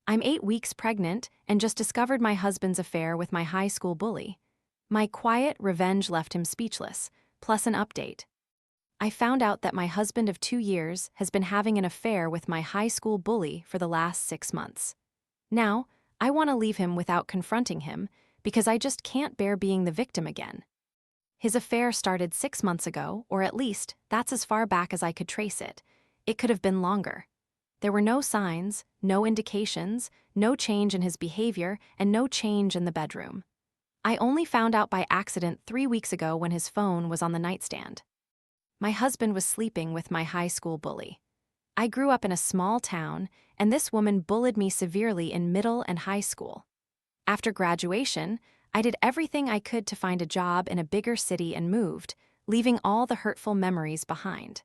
I'm 8 weeks pregnant and just discovered my husband's affair with my high school bully. My quiet revenge left him speechless, plus an update. I found out that my husband of 2 years has been having an affair with my high school bully for the last 6 months. Now, I want to leave him without confronting him because I just can't bear being the victim again. His affair started 6 months ago, or at least, that's as far back as I could trace it. It could have been longer. There were no signs, no indications, no change in his behavior, and no change in the bedroom. I only found out by accident 3 weeks ago when his phone was on the nightstand. My husband was sleeping with my high school bully. I grew up in a small town, and this woman bullied me severely in middle and high school. After graduation, I did everything I could to find a job in a bigger city and moved, leaving all the hurtful memories behind.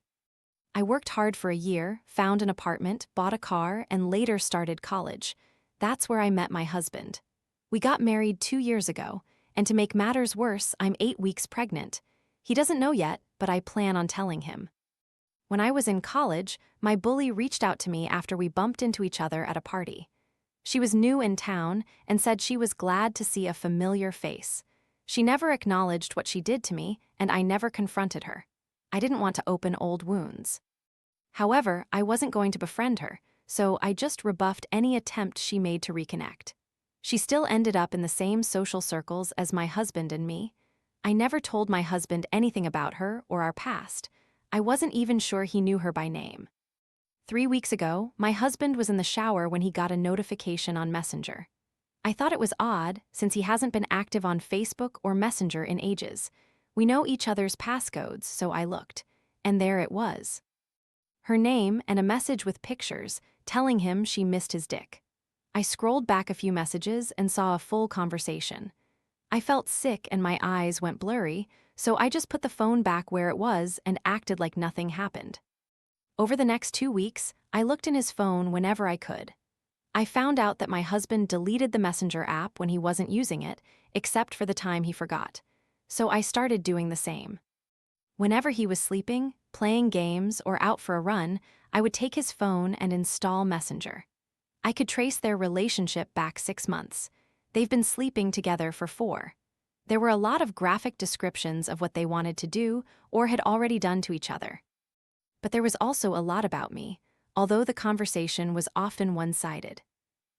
I worked hard for a year, found an apartment, bought a car, and later started college. That's where I met my husband. We got married 2 years ago, and to make matters worse, I'm 8 weeks pregnant. He doesn't know yet, but I plan on telling him. When I was in college, my bully reached out to me after we bumped into each other at a party. She was new in town and said she was glad to see a familiar face. She never acknowledged what she did to me, and I never confronted her. I didn't want to open old wounds. However, I wasn't going to befriend her, so I just rebuffed any attempt she made to reconnect. She still ended up in the same social circles as my husband and me. I never told my husband anything about her or our past. I wasn't even sure he knew her by name. 3 weeks ago, my husband was in the shower when he got a notification on Messenger. I thought it was odd since he hasn't been active on Facebook or Messenger in ages. We know each other's passcodes, so I looked. And there it was. Her name and a message with pictures telling him she missed his dick. I scrolled back a few messages and saw a full conversation. I felt sick and my eyes went blurry, so I just put the phone back where it was and acted like nothing happened. Over the next 2 weeks, I looked in his phone whenever I could. I found out that my husband deleted the Messenger app when he wasn't using it, except for the time he forgot. So I started doing the same. Whenever he was sleeping, playing games, or out for a run, I would take his phone and install Messenger. I could trace their relationship back 6 months. They've been sleeping together for 4. There were a lot of graphic descriptions of what they wanted to do or had already done to each other. But there was also a lot about me, although the conversation was often one-sided.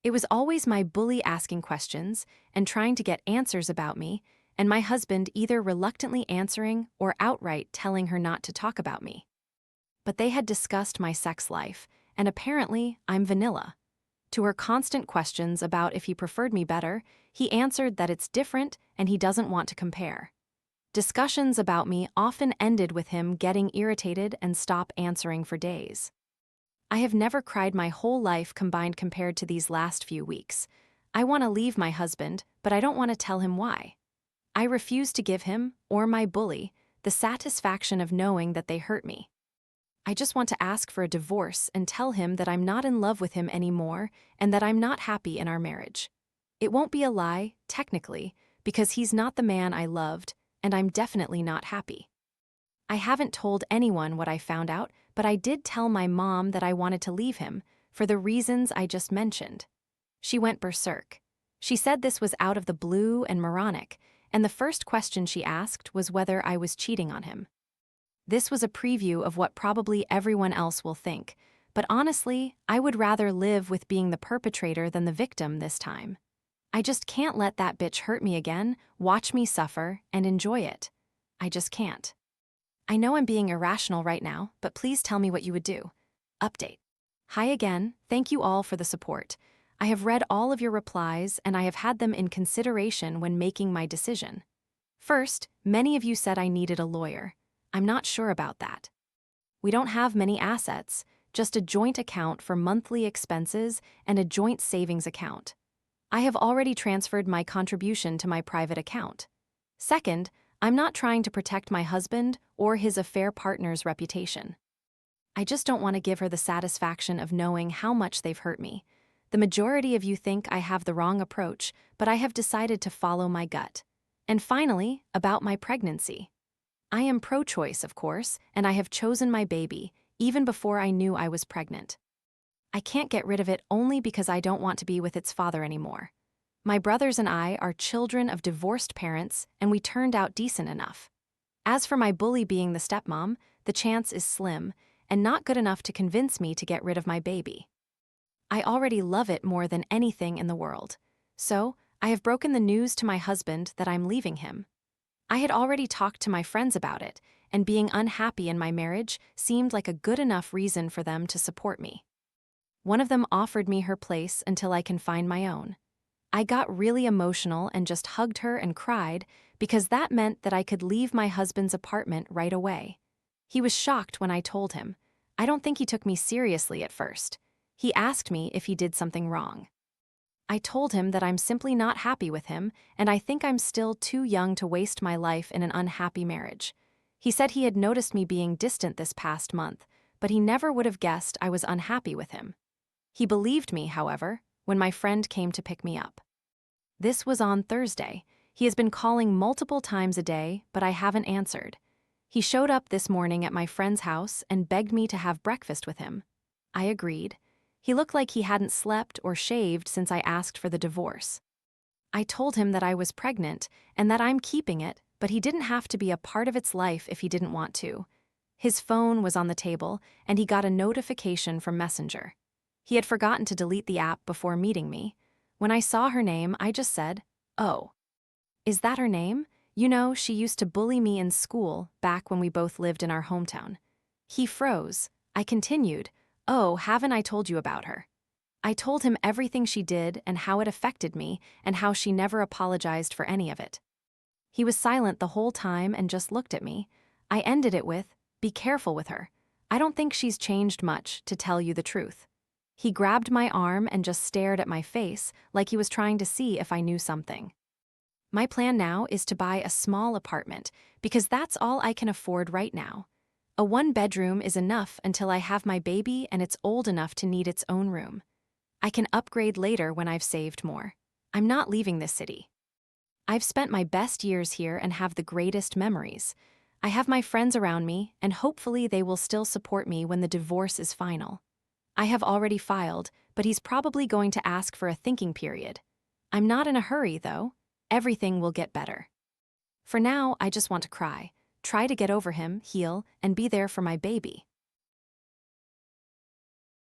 It was always my bully asking questions and trying to get answers about me, and my husband either reluctantly answering or outright telling her not to talk about me. But they had discussed my sex life, and apparently I'm vanilla. To her constant questions about if he preferred me better, he answered that it's different and he doesn't want to compare. Discussions about me often ended with him getting irritated and stop answering for days. I have never cried my whole life combined compared to these last few weeks. I want to leave my husband, but I don't want to tell him why. I refuse to give him, or my bully, the satisfaction of knowing that they hurt me. I just want to ask for a divorce and tell him that I'm not in love with him anymore and that I'm not happy in our marriage. It won't be a lie, technically, because he's not the man I loved, and I'm definitely not happy. I haven't told anyone what I found out, but I did tell my mom that I wanted to leave him, for the reasons I just mentioned. She went berserk. She said this was out of the blue and moronic, and the first question she asked was whether I was cheating on him. This was a preview of what probably everyone else will think, but honestly, I would rather live with being the perpetrator than the victim this time. I just can't let that bitch hurt me again, watch me suffer, and enjoy it. I just can't. I know I'm being irrational right now, but please tell me what you would do. Update. Hi again, thank you all for the support. I have read all of your replies and I have had them in consideration when making my decision. First, many of you said I needed a lawyer. I'm not sure about that. We don't have many assets, just a joint account for monthly expenses and a joint savings account. I have already transferred my contribution to my private account. Second, I'm not trying to protect my husband or his affair partner's reputation. I just don't want to give her the satisfaction of knowing how much they've hurt me. The majority of you think I have the wrong approach, but I have decided to follow my gut. And finally, about my pregnancy. I am pro-choice, of course, and I have chosen my baby, even before I knew I was pregnant. I can't get rid of it only because I don't want to be with its father anymore. My brothers and I are children of divorced parents, and we turned out decent enough. As for my bully being the stepmom, the chance is slim, and not good enough to convince me to get rid of my baby. I already love it more than anything in the world. So, I have broken the news to my husband that I'm leaving him. I had already talked to my friends about it, and being unhappy in my marriage seemed like a good enough reason for them to support me. One of them offered me her place until I can find my own. I got really emotional and just hugged her and cried because that meant that I could leave my husband's apartment right away. He was shocked when I told him. I don't think he took me seriously at first. He asked me if he did something wrong. I told him that I'm simply not happy with him, and I think I'm still too young to waste my life in an unhappy marriage. He said he had noticed me being distant this past month, but he never would have guessed I was unhappy with him. He believed me, however, when my friend came to pick me up. This was on Thursday. He has been calling multiple times a day, but I haven't answered. He showed up this morning at my friend's house and begged me to have breakfast with him. I agreed. He looked like he hadn't slept or shaved since I asked for the divorce. I told him that I was pregnant and that I'm keeping it, but he didn't have to be a part of its life if he didn't want to. His phone was on the table, and he got a notification from Messenger. He had forgotten to delete the app before meeting me. When I saw her name, I just said, "Oh. Is that her name? You know, she used to bully me in school back when we both lived in our hometown." He froze. I continued, "Oh, haven't I told you about her?" I told him everything she did and how it affected me and how she never apologized for any of it. He was silent the whole time and just looked at me. I ended it with, "Be careful with her. I don't think she's changed much, to tell you the truth." He grabbed my arm and just stared at my face like he was trying to see if I knew something. My plan now is to buy a small apartment because that's all I can afford right now. A one-bedroom is enough until I have my baby and it's old enough to need its own room. I can upgrade later when I've saved more. I'm not leaving this city. I've spent my best years here and have the greatest memories. I have my friends around me, and hopefully they will still support me when the divorce is final. I have already filed, but he's probably going to ask for a thinking period. I'm not in a hurry, though. Everything will get better. For now, I just want to cry, try to get over him, heal, and be there for my baby.